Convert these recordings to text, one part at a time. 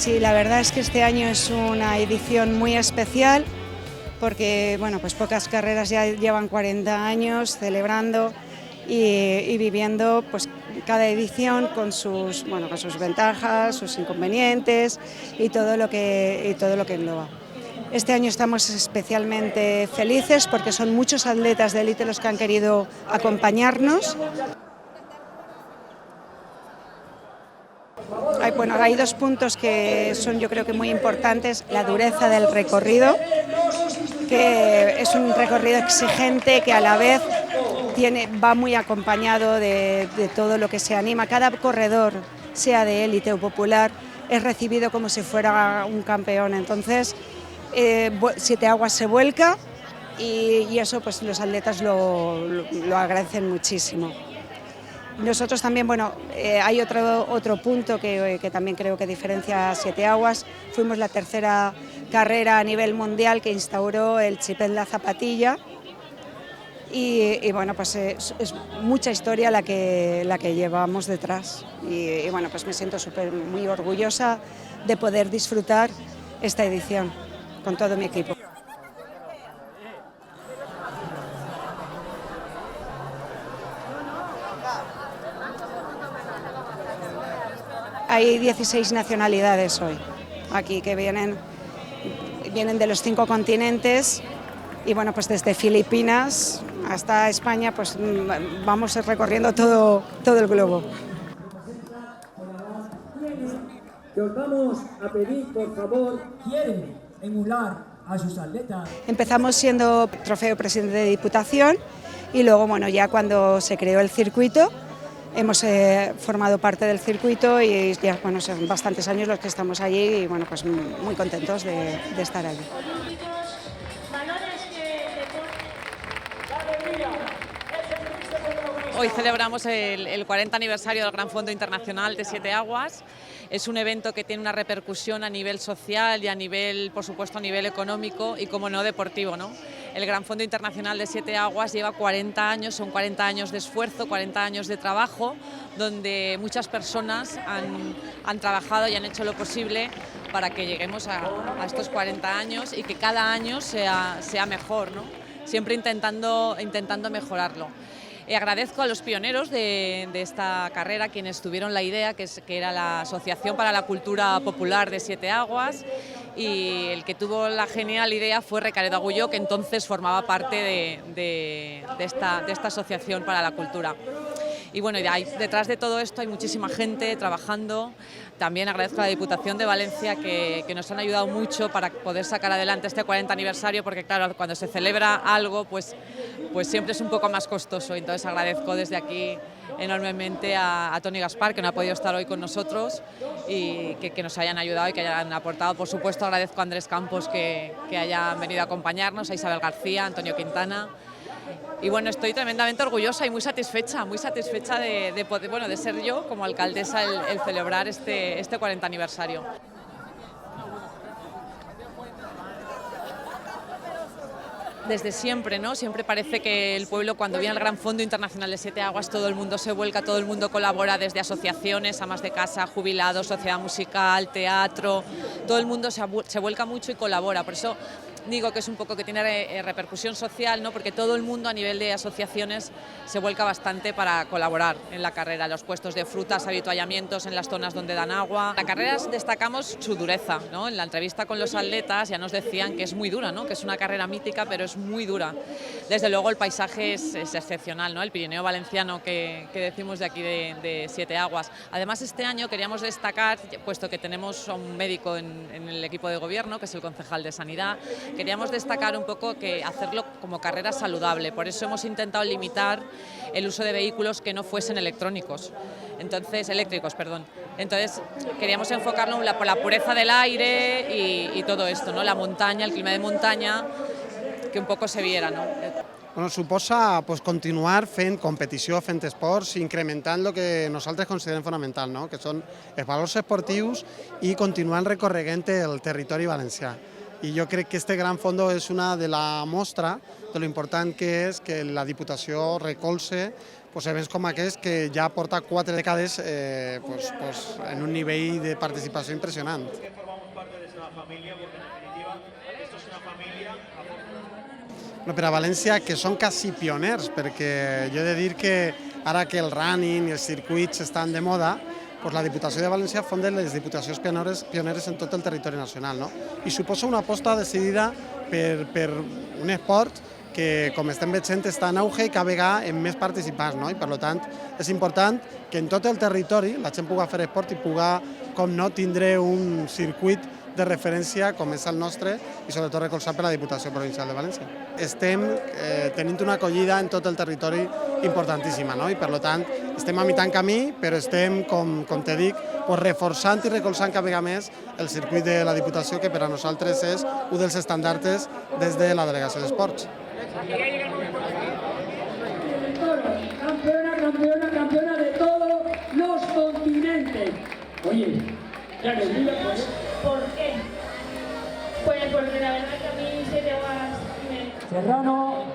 Sí, la verdad es que este año es una edición muy especial porque bueno, pues pocas carreras ya llevan 40 años celebrando y viviendo pues, cada edición con sus ventajas, sus inconvenientes y todo lo que engloba. Este año estamos especialmente felices porque son muchos atletas de élite los que han querido acompañarnos. Hay dos puntos que son yo creo que muy importantes: la dureza del recorrido, que es un recorrido exigente que a la vez va muy acompañado de todo lo que se anima. Cada corredor, sea de élite o popular, es recibido como si fuera un campeón. Entonces, Siete Aguas se vuelca y eso pues los atletas lo agradecen muchísimo. Nosotros también, hay otro punto que también creo que diferencia a Siete Aguas. Fuimos la tercera carrera a nivel mundial que instauró el chip en la zapatilla y bueno, pues es mucha historia la que llevamos detrás y bueno, pues me siento muy orgullosa de poder disfrutar esta edición con todo mi equipo. Hay 16 nacionalidades hoy aquí que vienen de los 5 continentes y bueno, pues desde Filipinas hasta España pues vamos recorriendo todo el globo. Que os vamos a pedir, por favor, quieren emular a sus atletas. Empezamos siendo trofeo presidente de Diputación y luego, bueno, ya cuando se creó el circuito, hemos formado parte del circuito y ya, bueno, son bastantes años los que estamos allí y, bueno, pues muy contentos de estar allí. Hoy celebramos el 40 aniversario del Gran Fondo Internacional de Siete Aguas. Es un evento que tiene una repercusión a nivel social y a nivel, por supuesto, a nivel económico y, como no, deportivo, ¿no? El Gran Fondo Internacional de Siete Aguas lleva 40 años, son 40 años de esfuerzo, 40 años de trabajo, donde muchas personas han trabajado y han hecho lo posible para que lleguemos a estos 40 años y que cada año sea mejor, ¿no? Siempre intentando mejorarlo. Agradezco a los pioneros de esta carrera, quienes tuvieron la idea, que era la Asociación para la Cultura Popular de Siete Aguas, y el que tuvo la genial idea fue Recaredo Agulló, que entonces formaba parte de esta Asociación para la Cultura. Y bueno, detrás de todo esto hay muchísima gente trabajando. También agradezco a la Diputación de Valencia que nos han ayudado mucho para poder sacar adelante este 40 aniversario, porque claro, cuando se celebra algo, pues siempre es un poco más costoso. Entonces agradezco desde aquí enormemente a Toni Gaspar, que no ha podido estar hoy con nosotros, y que nos hayan ayudado y que hayan aportado. Por supuesto, agradezco a Andrés Campos que hayan venido a acompañarnos, a Isabel García, a Antonio Quintana. Y bueno, estoy tremendamente orgullosa y muy satisfecha de poder, de ser yo como alcaldesa el celebrar este 40 aniversario. Desde siempre, ¿no? Siempre parece que el pueblo, cuando viene al Gran Fondo Internacional de Siete Aguas, todo el mundo se vuelca, todo el mundo colabora, desde asociaciones, amas de casa, jubilados, sociedad musical, teatro, todo el mundo se vuelca mucho y colabora. Por eso digo que es un poco que tiene repercusión social, ¿no? Porque todo el mundo a nivel de asociaciones se vuelca bastante para colaborar en la carrera, los puestos de frutas, avituallamientos en las zonas donde dan agua. La carrera destacamos su dureza, ¿no? En la entrevista con los atletas ya nos decían que es muy dura, ¿no? Que es una carrera mítica, pero es muy dura. Desde luego el paisaje es excepcional, ¿no? El Pirineo valenciano que decimos de aquí de Siete Aguas. Además, este año queríamos destacar, puesto que tenemos a un médico en el equipo de gobierno, que es el concejal de Sanidad, queríamos destacar un poco que hacerlo como carrera saludable. Por eso hemos intentado limitar el uso de vehículos que no fuesen eléctricos. Entonces queríamos enfocarlo por la pureza del aire y todo esto, ¿no? La montaña, el clima de montaña, que un poco se viera, ¿no? Bueno, suposa continuar fent competició, fent esports, incrementant el que nosaltres considerem fonamental, que són els valors esportius i continuant recorregant el territori valencià. i jo crec que este gran fondo és una de la mostra de lo important que és que la Diputació recolze events com aquests que ja porta 4 dècades en un nivell de participació impressionant. Per a València, que són quasi pioners, perquè jo he de dir que ara que el running i els circuits estan de moda, la Diputació de València fonda les diputacions pioneres en tot el territori nacional, i suposa una aposta decidida per un esport que, com estem veient, està en auge i cada vegada amb més participants, i per tant és important que en tot el territori la gent pugui fer esport i pugui, com no, tindre un circuit de referència com és el nostre i sobretot recolzat per la Diputació Provincial de València. Estem tenint una acollida en tot el territori importantíssima, i per tant estem a mitjan camí, però estem, com te dic, reforçant i recolzant cada vegada més el circuit de la Diputació, que per a nosaltres és un dels estandards des de la Delegació d'Esports. Campeona de todos los continentes. Oye, ya que diga, pues. ¿Por qué? Pues porque la verdad que a mí 7 aguas Serrano.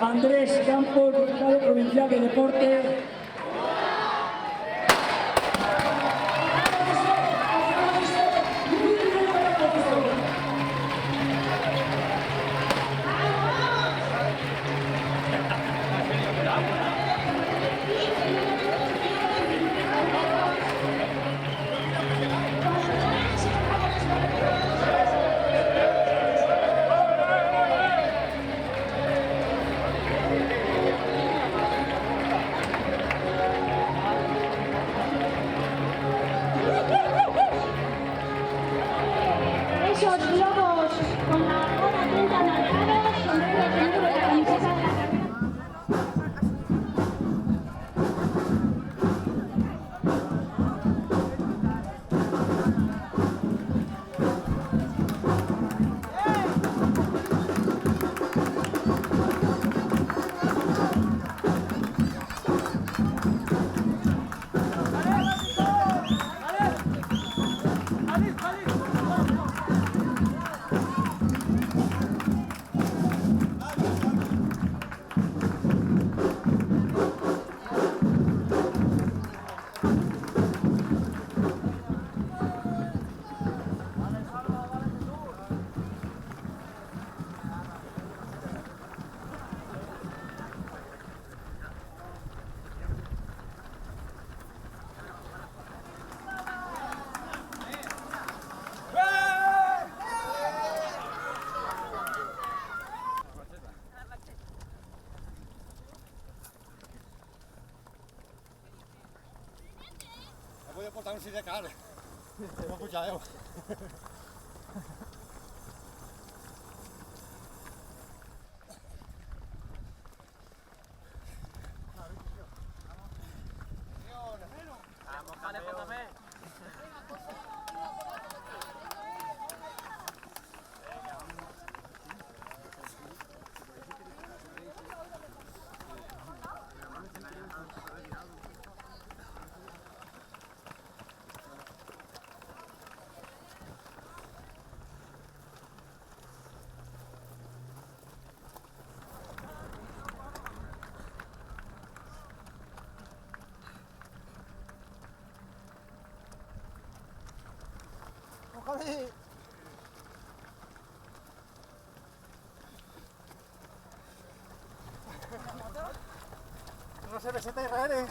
Andrés Campos, diputado provincial de Deporte. esos globos con la hora 30 marcados, sombrero de negro y la camiseta de la carrera. Voy a portar un sidecar. No puchadeo. No se beseta Israel.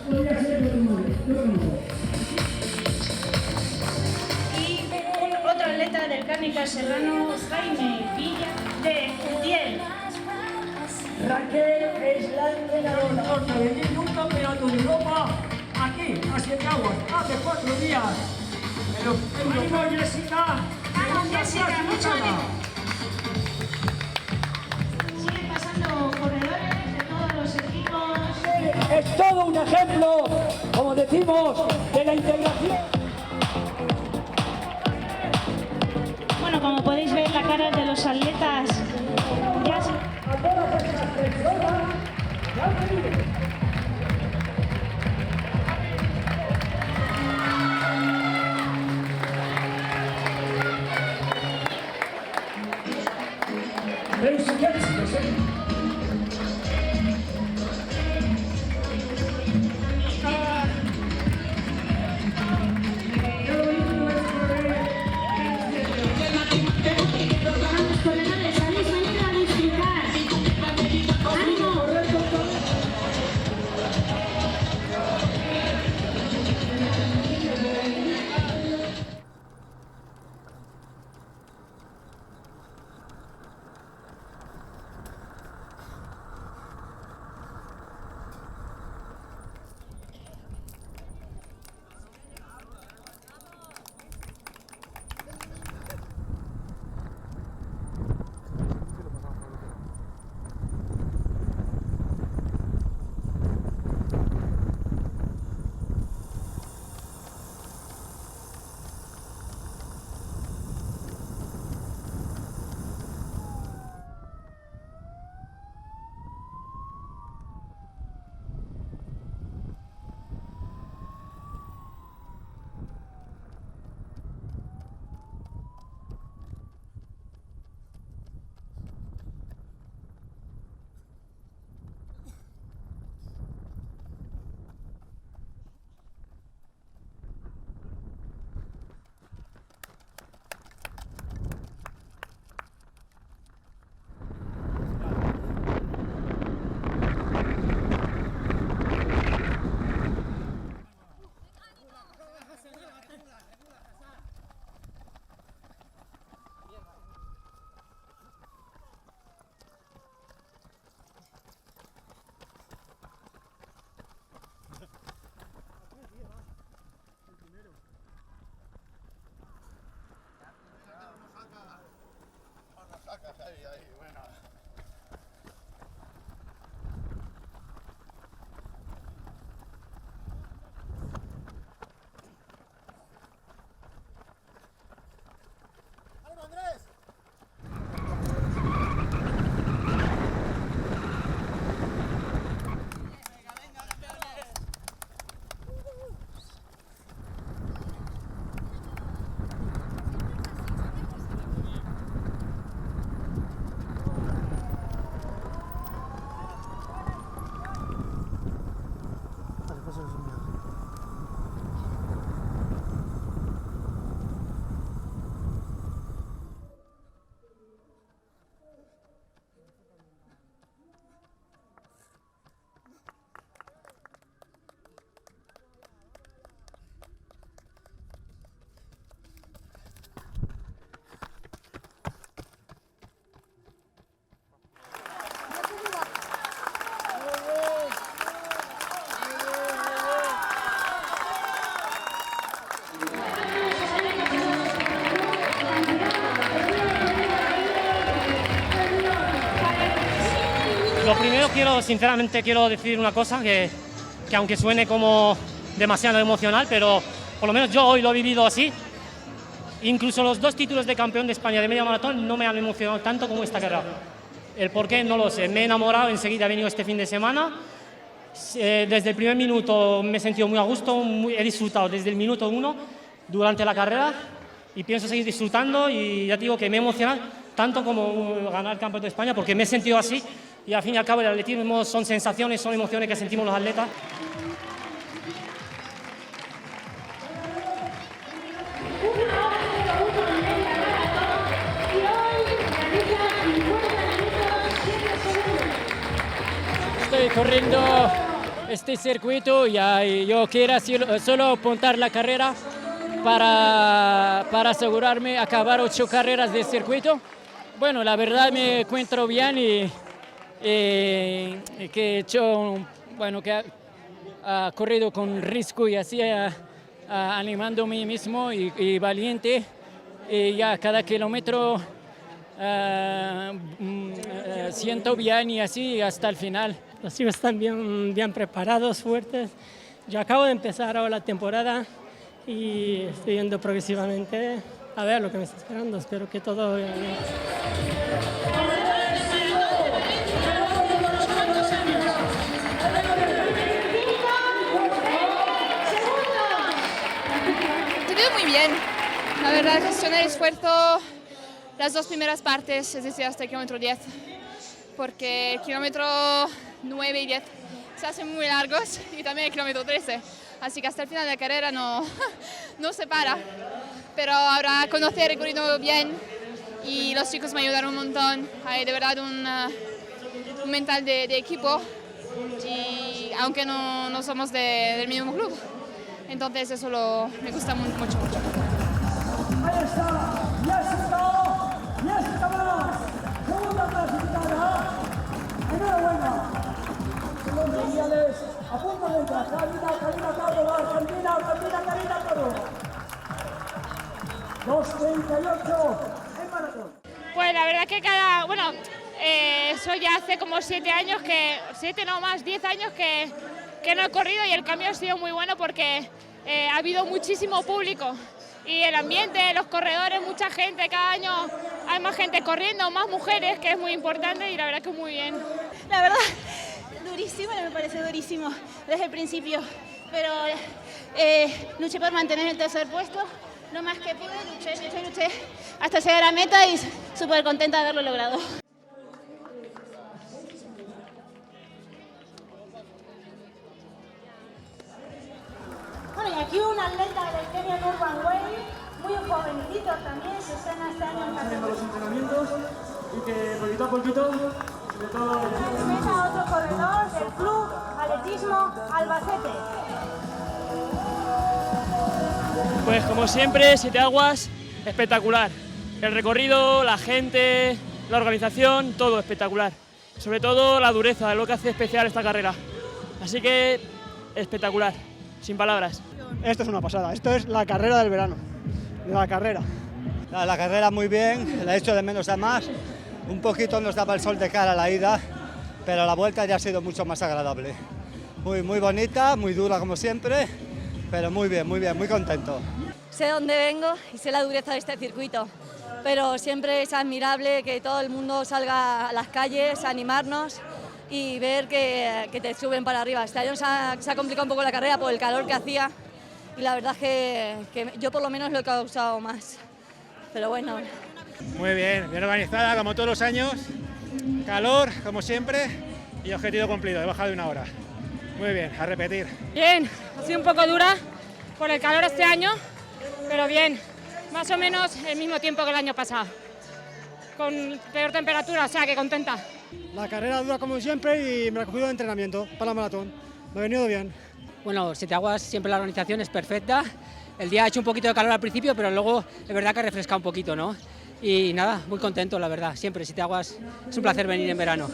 Podría ser otro nombre. Mecánica Serrano Jaime Villa de Utiel. Raquel es la entrenadora de un campeonato de Europa aquí, a 7 aguas, hace 4 días. ¡Ánimo, Jessica! ¡Vamos, Jessica! ¡Mucho ánimo! Siguen pasando corredores de todos los equipos. Es todo un ejemplo, como decimos, de la integración. Bueno, como podéis ver, la cara de los atletas ya se... A todas estas personas que han venido. Vamos, corredores, habéis venido a disfrutar. ¡Ánimo! Lo primero, sinceramente quiero decir una cosa que aunque suene como demasiado emocional, pero por lo menos yo hoy lo he vivido así. Incluso los 2 títulos de campeón de España de media maratón no me han emocionado tanto como esta carrera. El por qué no lo sé, me he enamorado, enseguida he venido este fin de semana. Desde el primer minuto me he sentido muy a gusto, he disfrutado desde el minuto 1 durante la carrera y pienso seguir disfrutando, y ya te digo que me he emocionado tanto como ganar el campeonato de España, porque me he sentido así, y al fin y al cabo el atletismo son sensaciones, son emociones que sentimos los atletas. Estoy corriendo este circuito y yo quiero solo apuntar la carrera para asegurarme acabar 8 carreras de circuito. Bueno, la verdad me encuentro bien y que he hecho, bueno, que ha corrido con riesgo y así animándome mismo y valiente. Y ya cada kilómetro siento bien y así hasta el final. Los chicos están bien preparados, fuertes. Yo acabo de empezar ahora la temporada y estoy yendo progresivamente a ver lo que me está esperando. Espero que todo vaya bien. Te veo muy bien. La verdad, gestioné el esfuerzo las 2 primeras partes, es decir, hasta el kilómetro 10, porque el kilómetro 9 y 10 se hacen muy largos y también el kilómetro 13, así que hasta el final de la carrera no se para. Pero ahora conocí el recorrido bien y los chicos me ayudaron un montón. Hay de verdad un mental de equipo, y aunque no somos del mismo club. Entonces eso me gusta mucho. Ahí está, ya está más. Segunda clasificada. Enhorabuena. Segundos mundiales, a punto de entrar. Karina Córdoba, Karina Córdoba. 2:38 en maratón. Pues la verdad que eso ya hace como 7 años 10 años que no he corrido, y el cambio ha sido muy bueno porque ha habido muchísimo público y el ambiente, los corredores, mucha gente, cada año hay más gente corriendo, más mujeres, que es muy importante, y la verdad que muy bien. La verdad, durísimo, me parece durísimo desde el principio, pero luché por mantener el tercer puesto lo más que pude, luché hasta llegar a meta y súper contenta de haberlo logrado. Bueno, y aquí un atleta del Kenyan Urban Way, muy jovencito también, se estrena este año en Haciendo los entrenamientos y que poquito a poquito, sobre todo... Presenta otro corredor del Club Atletismo Albacete. Pues como siempre, 7 Aguas, espectacular. El recorrido, la gente, la organización, todo espectacular. Sobre todo la dureza, es lo que hace especial esta carrera. Así que espectacular, sin palabras. Esto es una pasada, esto es la carrera del verano, la carrera. La carrera muy bien, la he hecho de menos a más. Un poquito nos daba el sol de cara a la ida, pero la vuelta ya ha sido mucho más agradable. Muy bonita, muy dura como siempre, pero muy bien, muy contento. Sé dónde vengo y sé la dureza de este circuito, pero siempre es admirable que todo el mundo salga a las calles a animarnos y ver que te suben para arriba. Este año se ha complicado un poco la carrera por el calor que hacía, y la verdad es que yo por lo menos lo he causado más, pero bueno. Muy bien organizada como todos los años, calor como siempre y objetivo cumplido, he bajado de 1 hora. Muy bien, a repetir. Bien, ha sido un poco dura por el calor este año, pero bien, más o menos el mismo tiempo que el año pasado, con peor temperatura, o sea que contenta. La carrera dura como siempre y me he cogido de entrenamiento para la maratón, me ha venido bien. Bueno, 7 Aguas siempre la organización es perfecta, el día ha hecho un poquito de calor al principio, pero luego es verdad que ha refrescado un poquito, ¿no? Y nada, muy contento la verdad, siempre 7 Aguas es un placer venir en verano.